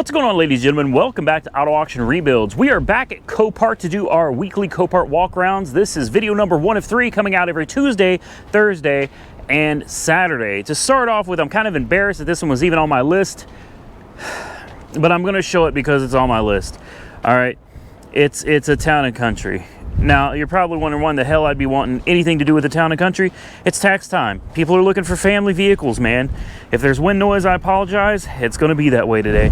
What's going on, ladies and gentlemen? Welcome back to Auto Auction Rebuilds. We are back at Copart to do our weekly Copart walk-arounds. This is video number 1 of 3, coming out every Tuesday, Thursday, and Saturday. To start off with, I'm kind of embarrassed that this one was even on my list, but I'm going to show it because it's on my list. All right, it's a town and country. Now, you're probably wondering why the hell I'd be wanting anything to do with the town and country. It's tax time. People are looking for family vehicles, man. If there's wind noise, I apologize. It's going to be that way today.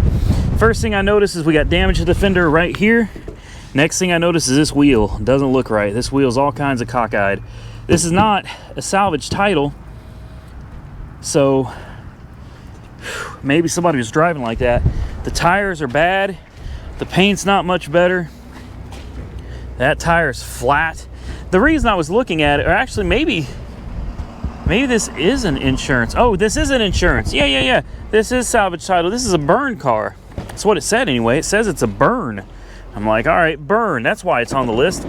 First thing I notice is we got damage to the fender right here. Next thing I notice is this wheel doesn't look right. This wheel's all kinds of cockeyed. This is not a salvage title, so maybe somebody was driving like that. The tires are bad. The paint's not much better. That tire's flat. The reason I was looking at it, or actually maybe this is an insurance. Oh, this is an insurance. Yeah. This is salvage title. This is a burn car. That's what it said anyway. It says it's a burn. I'm like, all right, burn. That's why it's on the list.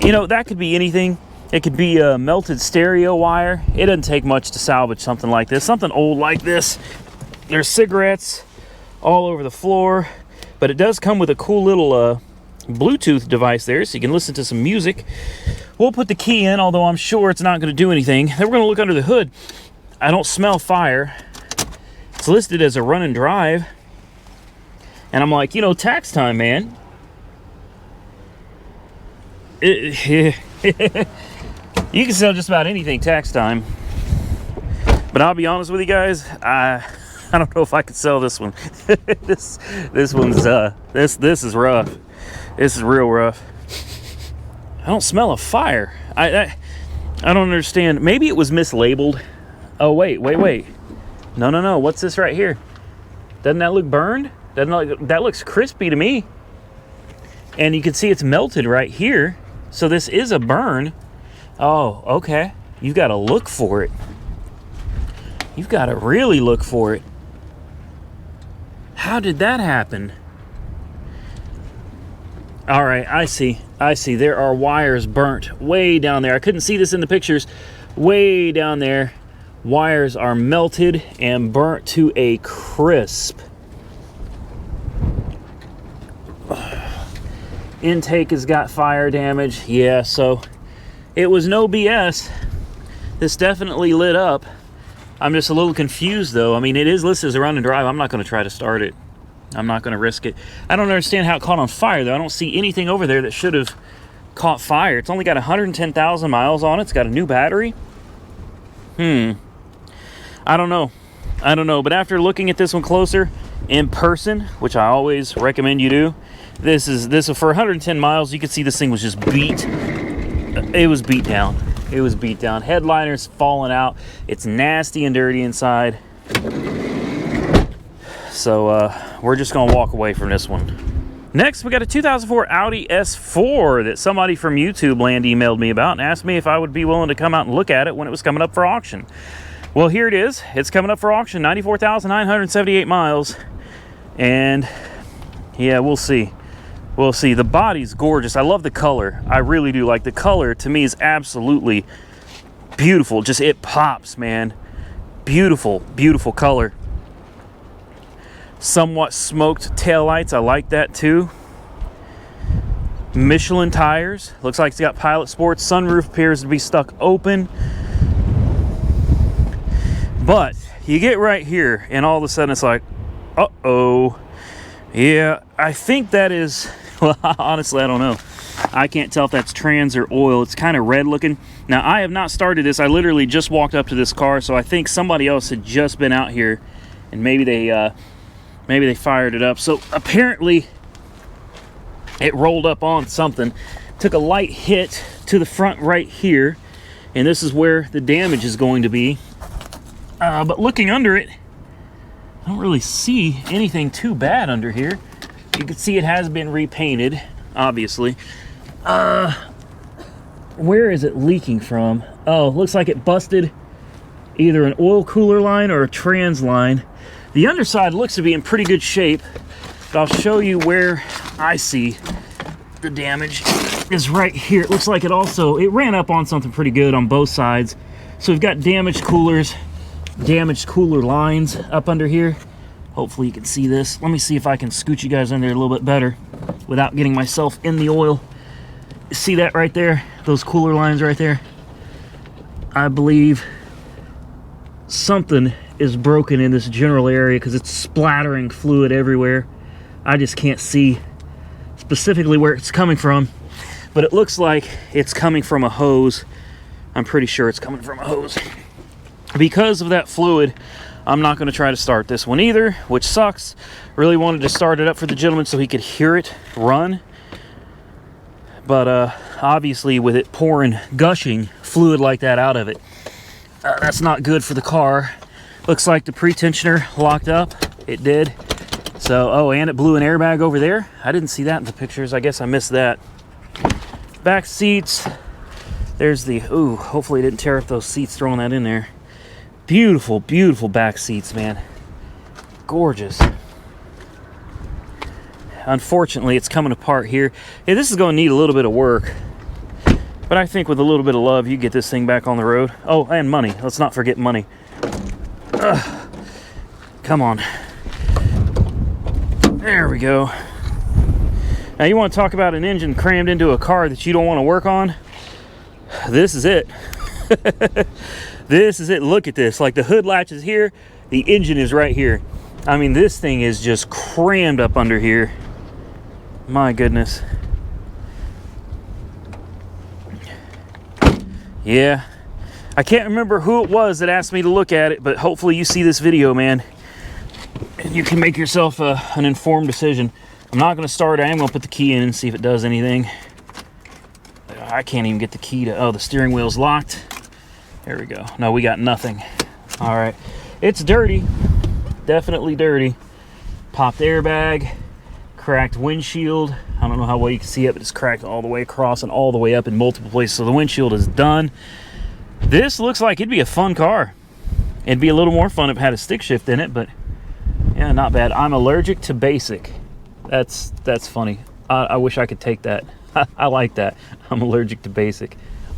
You know, that could be anything. It could be a melted stereo wire. It doesn't take much to salvage something like this. Something old like this. There's cigarettes all over the floor, but it does come with a cool little Bluetooth device there, so you can listen to some music. We'll put the key in, although I'm sure it's not going to do anything. Then we're going to look under the hood. I don't smell fire. It's listed as a run and drive. And I'm like, you know, tax time, man. You can sell just about anything tax time. But I'll be honest with you guys, I don't know if I could sell this one. this one's this is rough. This is real rough. I don't smell a fire. I don't understand. Maybe it was mislabeled. Oh, wait. No. What's this right here? Doesn't that look burned? That looks crispy to me. And you can see it's melted right here. So this is a burn. Oh, okay. You've got to look for it. You've got to really look for it. How did that happen? All right, I see. There are wires burnt way down there. I couldn't see this in the pictures. Way down there, wires are melted and burnt to a crisp. Intake has got fire damage. Yeah, so it was no BS. This definitely lit up. I'm just a little confused, though. I mean, it is listed as a run and drive. I'm not going to try to start it. I'm not going to risk it. I don't understand how it caught on fire, though. I don't see anything over there that should have caught fire. It's only got 110,000 miles on it. It's got a new battery. I don't know. But after looking at this one closer in person, which I always recommend you do, this is for 110 miles. You can see this thing was just beat. It was beat down. Headliner's falling out. It's nasty and dirty inside. So we're just gonna walk away from this one. Next, we got a 2004 Audi S4 that somebody from YouTube land emailed me about and asked me if I would be willing to come out and look at it when it was coming up for auction. Well, here it is. It's coming up for auction, 94,978 miles. And yeah, we'll see. The body's gorgeous. I love the color. I really do. Like, the color to me is absolutely beautiful. Just, it pops, man. Beautiful color. Somewhat smoked taillights. I like that too. Michelin tires. Looks like it's got Pilot Sports. Sunroof appears to be stuck open. But you get right here and all of a sudden it's like, uh-oh. Yeah, I think that is, well, honestly, I don't know. I can't tell if that's trans or oil. It's kind of red looking. Now, I have not started this. I literally just walked up to this car, so I think somebody else had just been out here and maybe they fired it up. So apparently it rolled up on something, took a light hit to the front right here, and this is where the damage is going to be. But looking under it, I don't really see anything too bad under here. You can see it has been repainted, obviously. Where is it leaking from? Oh, looks like it busted either an oil cooler line or a trans line. The underside looks to be in pretty good shape, but I'll show you where I see the damage is right here. It looks like it ran up on something pretty good on both sides. So we've got damaged coolers, damaged cooler lines up under here. Hopefully you can see this. Let me see if I can scoot you guys in there a little bit better without getting myself in the oil. See that right there? Those cooler lines right there? I believe something is broken in this general area because it's splattering fluid everywhere. I just can't see specifically where it's coming from, but it looks like it's coming from a hose. I'm pretty sure it's coming from a hose. Because of that fluid, I'm not going to try to start this one either, which sucks. Really wanted to start it up for the gentleman so he could hear it run. But obviously with it pouring, gushing fluid like that out of it, that's not good for the car. Looks like the pretensioner locked up. It did. So, oh, and it blew an airbag over there. I didn't see that in the pictures. I guess I missed that. Back seats. There's the, ooh, hopefully it didn't tear up those seats throwing that in there. Beautiful, beautiful back seats, man. Gorgeous. Unfortunately, it's coming apart here. Yeah, this is going to need a little bit of work. But I think with a little bit of love, you get this thing back on the road. Oh, and money. Let's not forget money. Ugh. Come on. There we go. Now, you want to talk about an engine crammed into a car that you don't want to work on? This is it. This is it. Look at this. Like, the hood latch is here. The engine is right here. I mean, this thing is just crammed up under here. My goodness. Yeah. I can't remember who it was that asked me to look at it, but hopefully you see this video, man, and you can make yourself an informed decision. I'm not going to start. I am going to put the key in and see if it does anything. I can't even get the key to... Oh, the steering wheel's locked. There we go. No, we got nothing. All right. It's dirty. Definitely dirty. Popped airbag. Cracked windshield. I don't know how well you can see it, but it's cracked all the way across and all the way up in multiple places. So the windshield is done. This looks like it'd be a fun car. It'd be a little more fun if it had a stick shift in it, but yeah, not bad. I'm allergic to basic. That's funny. I wish I could take that. I like that. I'm allergic to basic.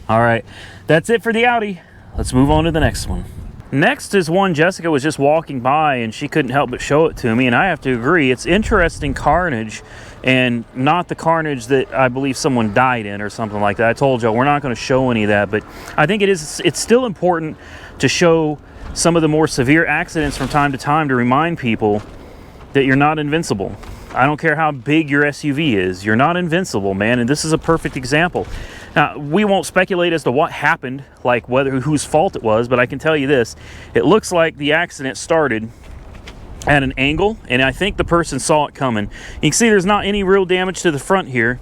All right, that's it for the Audi. Let's move on to the next one. Next is one Jessica was just walking by and she couldn't help but show it to me, and I have to agree, it's interesting Carnage, and not the Carnage that I believe someone died in or something like that. I told y'all we're not going to show any of that, but I think it's still important to show some of the more severe accidents from time to time to remind people that you're not invincible. I don't care how big your SUV is, you're not invincible, man, and this is a perfect example. Now, we won't speculate as to what happened, like whose fault it was, but I can tell you this. It looks like the accident started at an angle, and I think the person saw it coming. You can see there's not any real damage to the front here,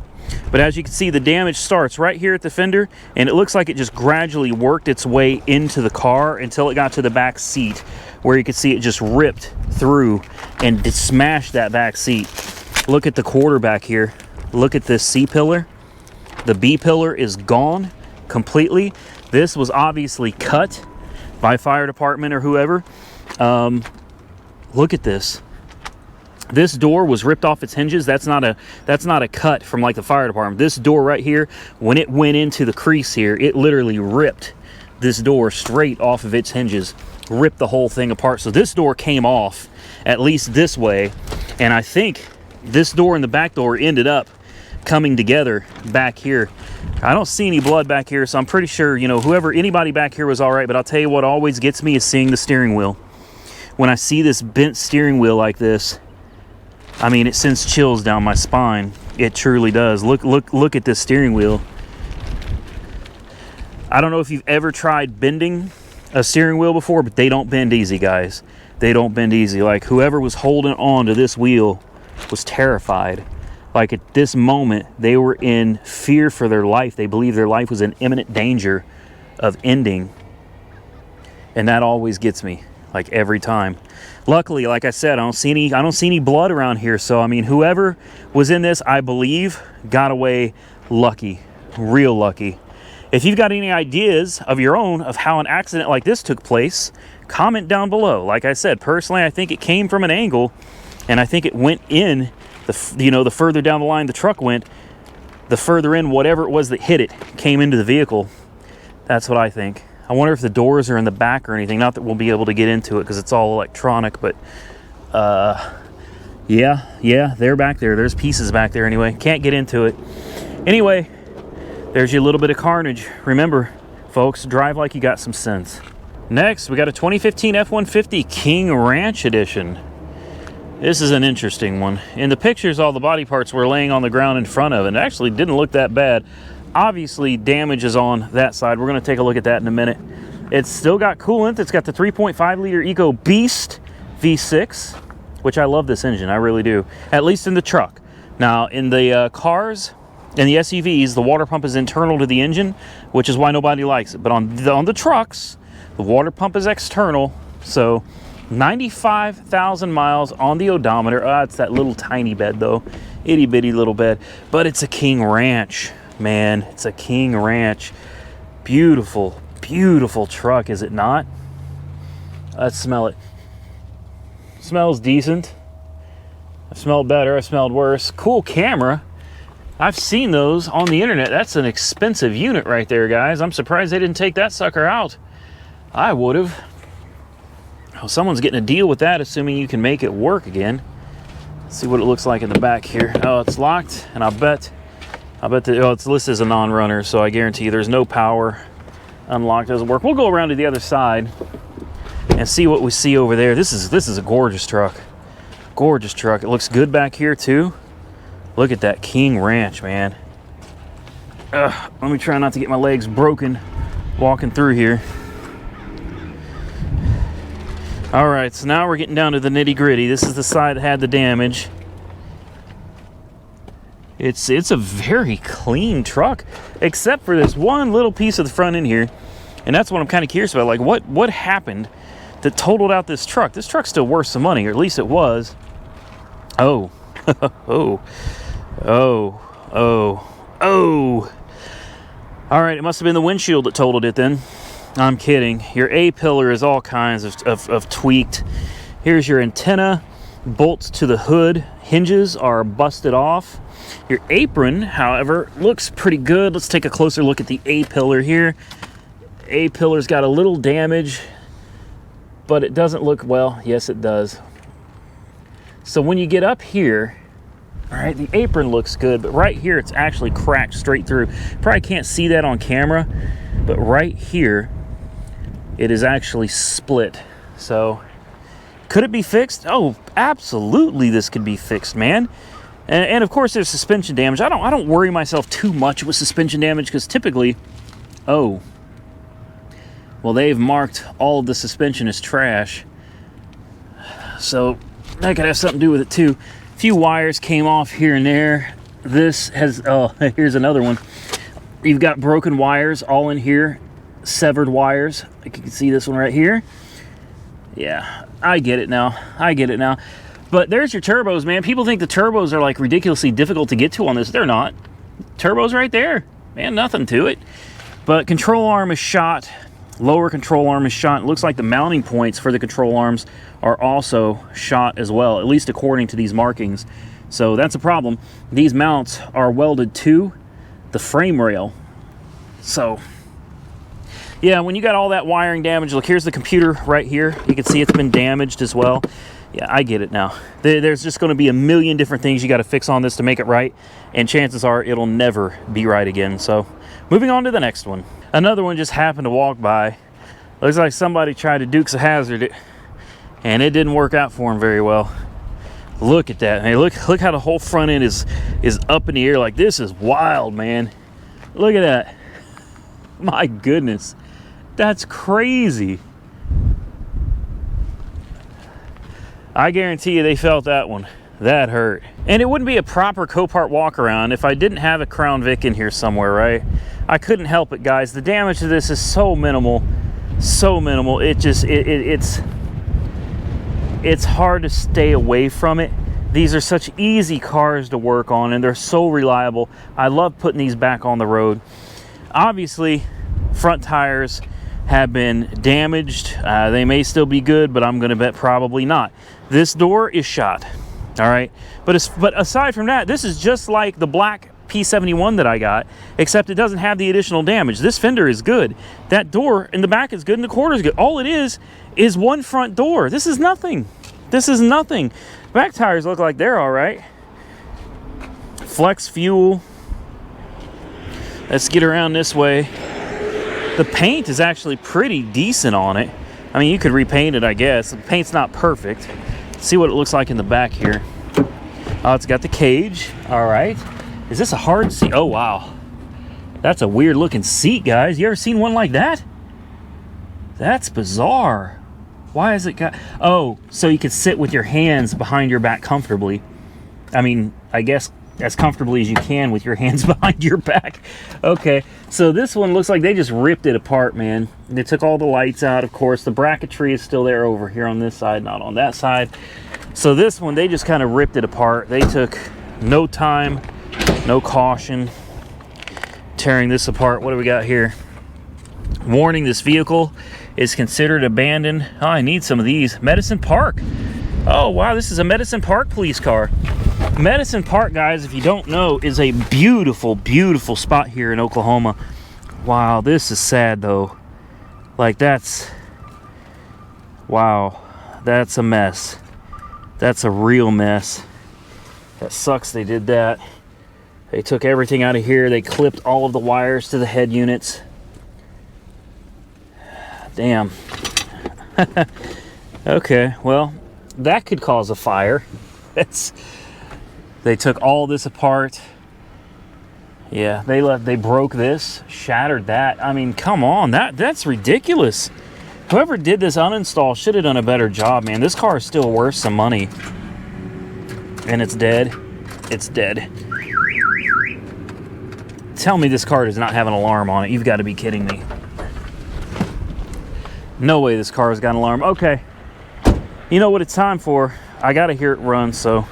but as you can see, the damage starts right here at the fender, and it looks like it just gradually worked its way into the car until it got to the back seat, where you can see it just ripped through and smashed that back seat. Look at the quarterback here. Look at this C-pillar. The B-pillar is gone completely. This was obviously cut by fire department or whoever. Look at this. This door was ripped off its hinges. That's not a cut from like the fire department. This door right here, when it went into the crease here, it literally ripped this door straight off of its hinges, ripped the whole thing apart. So this door came off at least this way, and I think this door and the back door ended up coming together back here. I don't see any blood back here, so I'm pretty sure, you know, anybody back here was all right. But I'll tell you what always gets me is seeing the steering wheel. When I see this bent steering wheel like this, I mean, it sends chills down my spine. It truly does. Look at this steering wheel. I don't know if you've ever tried bending a steering wheel before, but they don't bend easy, guys. They don't bend easy. Like, whoever was holding on to this wheel was terrified. Like, at this moment, they were in fear for their life. They believed their life was in imminent danger of ending. And that always gets me, like, every time. Luckily, like I said, I don't see any blood around here. So, I mean, whoever was in this, I believe, got away lucky, real lucky. If you've got any ideas of your own of how an accident like this took place, comment down below. Like I said, personally, I think it came from an angle, and I think it went in, the further down the line the truck went, the further in whatever it was that hit it came into the vehicle. That's what I think. I wonder if the doors are in the back or anything. Not that we'll be able to get into it because it's all electronic, but Yeah, they're back there. There's pieces back there anyway. Can't get into it. Anyway, there's your little bit of carnage. Remember, folks, drive like you got some sense. Next, we got a 2015 F-150 King Ranch Edition. This is an interesting one. In the pictures, all the body parts were laying on the ground in front of it. It actually didn't look that bad. Obviously, damage is on that side. We're going to take a look at that in a minute. It's still got coolant. It's got the 3.5 liter Eco Beast V6, which I love this engine. I really do. At least in the truck. Now, in the cars and the SUVs, the water pump is internal to the engine, which is why nobody likes it. But on the trucks, the water pump is external. So 95,000 miles on the odometer. It's that little tiny bed though. Itty bitty little bed. But it's a King Ranch, man. It's a King Ranch. Beautiful, beautiful truck, is it not? Let's smell it. Smells decent. I've smelled better, I've smelled worse. Cool camera. I've seen those on the internet. That's an expensive unit right there, guys. I'm surprised they didn't take that sucker out. I would have. Oh, someone's getting a deal with that, assuming you can make it work again. Let's see what it looks like in the back here. Oh, it's locked, and I bet it's listed as a non-runner, so I guarantee you there's no power. Unlocked doesn't work. We'll go around to the other side and see what we see over there. This is a gorgeous truck. Gorgeous truck. It looks good back here too. Look at that King Ranch, man. Let me try not to get my legs broken walking through here. All right, so now we're getting down to the nitty-gritty. This is the side that had the damage. It's a very clean truck, except for this one little piece of the front end here. And that's what I'm kind of curious about. Like, what happened that totaled out this truck? This truck's still worth some money, or at least it was. Oh. Oh. All right, it must have been the windshield that totaled it then. I'm kidding. Your A-pillar is all kinds of tweaked. Here's your antenna. Bolts to the hood. Hinges are busted off. Your apron, however, looks pretty good. Let's take a closer look at the A-pillar here. A-pillar's got a little damage, but it doesn't look, well, yes it does. So when you get up here, all right, the apron looks good, but right here it's actually cracked straight through. Probably can't see that on camera, but right here it is actually split. So could it be fixed? Oh, absolutely this could be fixed, man. And of course there's suspension damage. I don't worry myself too much with suspension damage, because typically, oh, well, they've marked all of the suspension as trash. So that could have something to do with it too. A few wires came off here and there. This has, oh, here's another one. You've got broken wires all in here, severed wires. Like you can see this one right here. Yeah, I get it now. I get it now. But there's your turbos, man. People think the turbos are like ridiculously difficult to get to on this. They're not. Turbos right there. Man, nothing to it. But control arm is shot. Lower control arm is shot. It looks like the mounting points for the control arms are also shot as well, at least according to these markings. So that's a problem. These mounts are welded to the frame rail. So yeah, when you got all that wiring damage, look, here's the computer right here. You can see it's been damaged as well. Yeah, I get it now. There's just going to be a million different things you got to fix on this to make it right, and chances are it'll never be right again. So moving on to the next one. Another one just happened to walk by. Looks like somebody tried to Dukes of Hazzard it, and it didn't work out for him very well. Look at that. Hey, look how the whole front end is up in the air. Like, this is wild, man. Look at that. My goodness. That's crazy. I guarantee you they felt that one. That hurt. And it wouldn't be a proper Copart walk around if I didn't have a Crown Vic in here somewhere, right? I couldn't help it, guys. The damage to this is so minimal. So minimal. It's hard to stay away from it. These are such easy cars to work on, and they're so reliable. I love putting these back on the road. Obviously, front tires have been damaged. They may still be good, but I'm going to bet probably not. This door is shot. All right, but aside from that, this is just like the black P71 that I got, except it doesn't have the additional damage. This fender is good. That door in the back is good, and the quarter is good. All it is one front door. This is nothing. This is nothing. Back tires look like they're all right. Flex fuel. Let's get around this way. The paint is actually pretty decent on it. I mean, you could repaint it, I guess. The paint's not perfect. Let's see what it looks like in the back here. Oh, it's got the cage. All right. Is this a hard seat? Oh, wow. That's a weird looking seat, guys. You ever seen one like that? That's bizarre. Why is it got... Oh, so you could sit with your hands behind your back comfortably. I mean, I guess as comfortably as you can with your hands behind your back. Okay, so this one looks like they just ripped it apart, man. They took all the lights out, of course. The bracketry is still there over here on this side, not on that side. So this one, they just kind of ripped it apart. They took no time, no caution, tearing this apart. What do we got here? Warning, this vehicle is considered abandoned. Oh, I need some of these. Medicine Park. Oh, wow, this is a Medicine Park police car. Medicine Park, guys, if you don't know, is a beautiful, beautiful spot here in Oklahoma. Wow, this is sad, though. Like, that's... Wow, that's a mess. That's a real mess. That sucks they did that. They took everything out of here. They clipped all of the wires to the head units. Damn. Okay, well, that could cause a fire. They took all this apart. Yeah, they broke this, shattered that. I mean, come on, that's ridiculous. Whoever did this uninstall should have done a better job, man. This car is still worth some money. And it's dead. It's dead. Tell me this car does not have an alarm on it. You've got to be kidding me. No way this car has got an alarm. Okay. You know what it's time for? I got to hear it run, so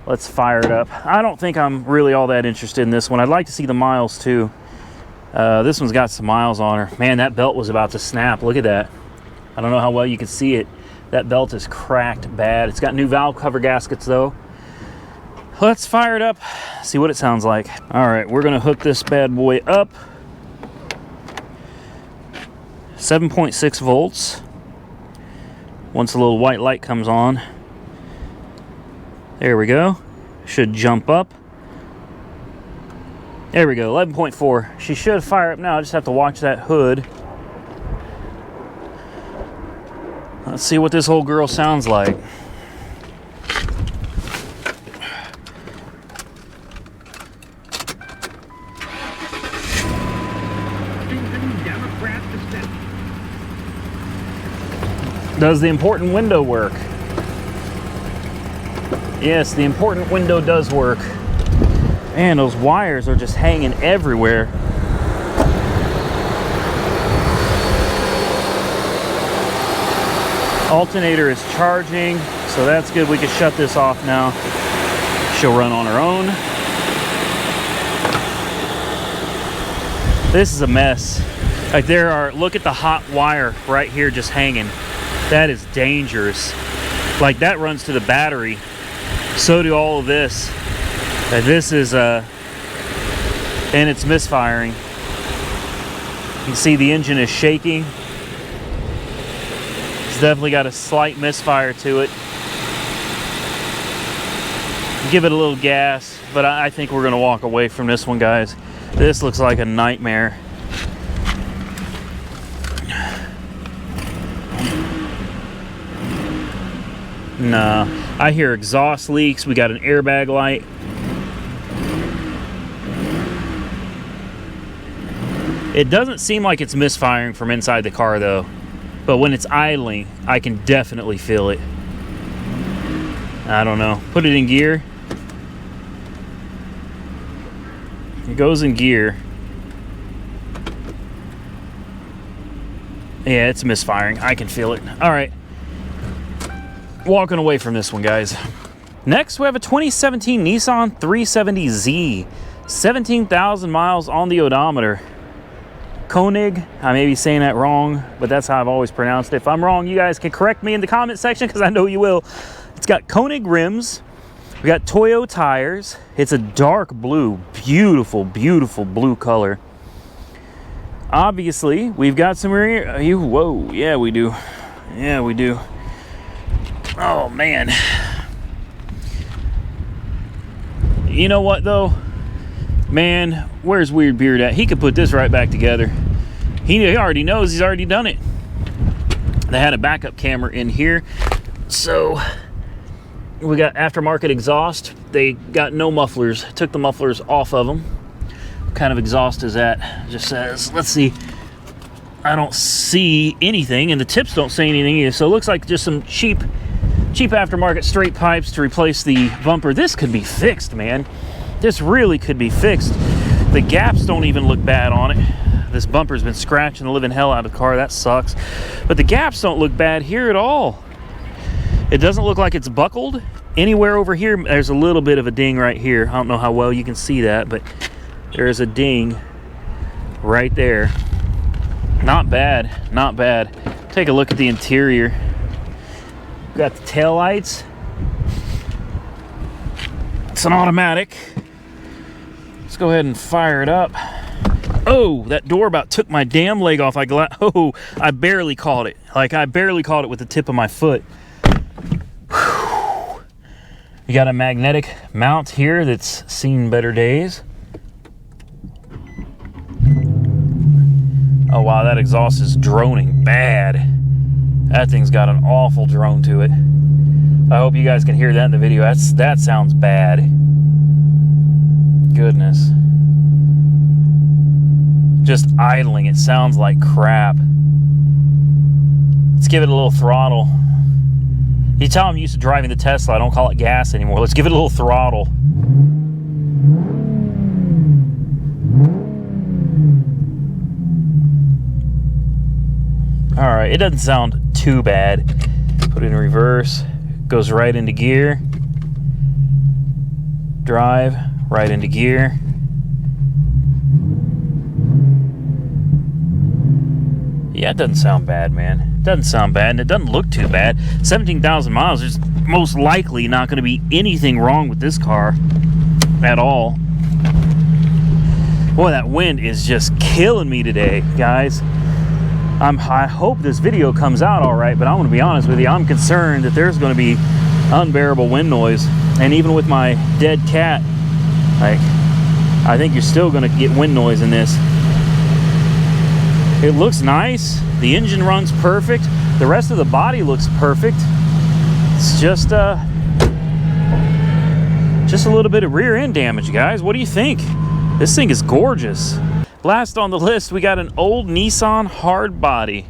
let's fire it up. I don't think I'm really all that interested in this one. I'd like to see the miles, too. This one's got some miles on her. Man, that belt was about to snap. Look at that. I don't know how well you can see it. That belt is cracked bad. It's got new valve cover gaskets, though. Let's fire it up, see what it sounds like. All right, we're going to hook this bad boy up. 7.6 volts. Once the little white light comes on, there we go. Should jump up. There we go, 11.4. She should fire up now. I just have to watch that hood. Let's see what this whole girl sounds like. Does the important window work? Yes, the important window does work. Man, those wires are just hanging everywhere. Alternator is charging, so that's good. We can shut this off now. She'll run on her own. This is a mess. Like, there are, look at the hot wire right here just hanging. That is dangerous. Like, that runs to the battery. So do all of this. This is and it's misfiring. You can see the engine is shaking. It's definitely got a slight misfire to it. Give it a little gas, but I think we're gonna walk away from this one, guys. This looks like a nightmare. Nah, I hear exhaust leaks. We got an airbag light. It doesn't seem like it's misfiring from inside the car, though. But when it's idling, I can definitely feel it. I don't know. Put it in gear. It goes in gear. Yeah, it's misfiring. I can feel it. All right. Walking away from this one, guys. Next, we have a 2017 Nissan 370Z. 17,000 miles on the odometer. Koenig, I may be saying that wrong, but that's how I've always pronounced it. If I'm wrong, you guys can correct me in the comment section, because I know you will. It's got Koenig rims. We got Toyo tires. It's a dark blue, beautiful, beautiful blue color. Obviously, we've got some rear... Whoa, yeah, we do. Yeah, we do. Oh, man. You know what, though? Man, where's Weird Beard at? He could put this right back together. He already knows. He's already done it. They had a backup camera in here. So, we got aftermarket exhaust. They got no mufflers. Took the mufflers off of them. What kind of exhaust is that? Just says, let's see. I don't see anything, and the tips don't say anything either. So it looks like just some cheap aftermarket straight pipes to replace the bumper. This could be fixed, man. This really could be fixed. The gaps don't even look bad on it. This bumper's been scratching the living hell out of the car. That sucks. But the gaps don't look bad here at all. It doesn't look like it's buckled anywhere over here. There's a little bit of a ding right here. I don't know how well you can see that, but there's a ding right there. Not bad, not bad. Take a look at the interior. Got the tail lights. It's an automatic. Let's go ahead and fire it up. Oh, that door about took my damn leg off. I barely caught it. Like, I barely caught it with the tip of my foot. Whew. You got a magnetic mount here that's seen better days. Oh wow, that exhaust is droning bad. That thing's got an awful drone to it. I hope you guys can hear that in the video. That sounds bad. Goodness. Just idling, it sounds like crap. Let's give it a little throttle. You tell I'm used to driving the Tesla, I don't call it gas anymore. Let's give it a little throttle. Alright, it doesn't sound too bad. Put it in reverse. Goes right into gear. Drive, right into gear. Yeah, it doesn't sound bad, man. It doesn't sound bad, and it doesn't look too bad. 17,000 miles, there's most likely not going to be anything wrong with this car at all. Boy, that wind is just killing me today, guys. I hope this video comes out all right, but I'm going to be honest with you. I'm concerned that there's going to be unbearable wind noise. And even with my dead cat, like, I think you're still going to get wind noise in this. It looks nice. The engine runs perfect. The rest of the body looks perfect. It's just a little bit of rear end damage, guys. What do you think? This thing is gorgeous. Last on the list, we got an old Nissan hard body.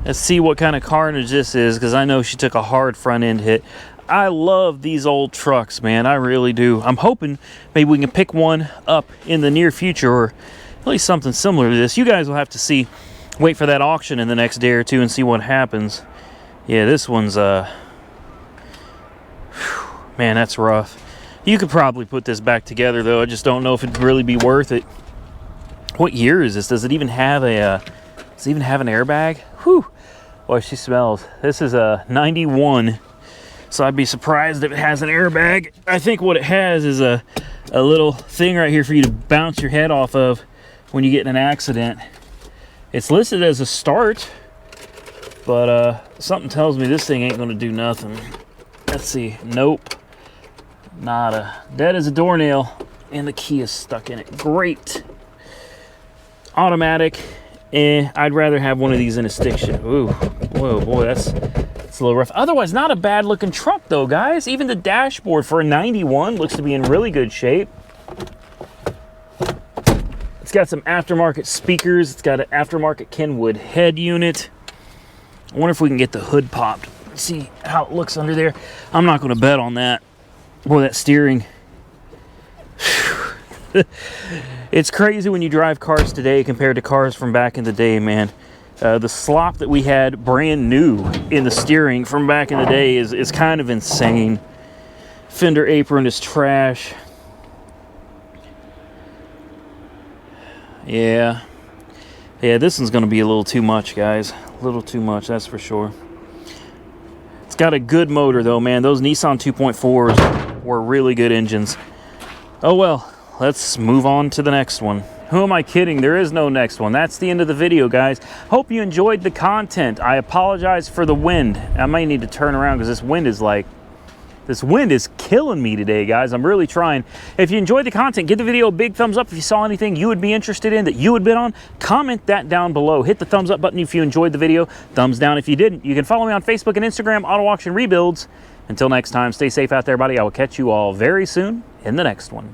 Let's see what kind of Carnage this is, because I know she took a hard front end hit. I love these old trucks, man. I really do. I'm hoping maybe we can pick one up in the near future, or at least something similar to this. You guys will have to see. Wait for that auction in the next day or two and see what happens. Yeah, this one's man, that's rough. You could probably put this back together, though. I just don't know if it'd really be worth it. What year is this? Does it even have an airbag? Whew. Boy, she smells. This is a 91, so I'd be surprised if it has an airbag. I think what it has is a little thing right here for you to bounce your head off of when you get in an accident. It's listed as a start, but something tells me this thing ain't gonna do nothing. Let's see. Nope. Nada. Dead as a doornail, and the key is stuck in it. Great. Automatic. I'd rather have one of these in a stick shift. Ooh, whoa, boy, that's a little rough. Otherwise, not a bad looking truck though, guys. Even the dashboard for a 91 looks to be in really good shape. It's got some aftermarket speakers. It's got an aftermarket Kenwood head unit. I wonder if we can get the hood popped. Let's see how it looks under there. I'm not going to bet on that. Boy, that steering. It's crazy when you drive cars today compared to cars from back in the day, man. The slop that we had brand new in the steering from back in the day is kind of insane. Fender apron is trash. Yeah, this one's going to be a little too much, guys. A little too much, that's for sure. It's got a good motor, though, man. Those Nissan 2.4s were really good engines. Oh, well, let's move on to the next one. Who am I kidding? There is no next one. That's the end of the video, guys. Hope you enjoyed the content. I apologize for the wind. I might need to turn around because this wind is killing me today, guys. I'm really trying. If you enjoyed the content, give the video a big thumbs up. If you saw anything you would be interested in that you would bid on, comment that down below. Hit the thumbs up button if you enjoyed the video. Thumbs down if you didn't. You can follow me on Facebook and Instagram, Auto Auction Rebuilds. Until next time, stay safe out there, buddy. I will catch you all very soon in the next one.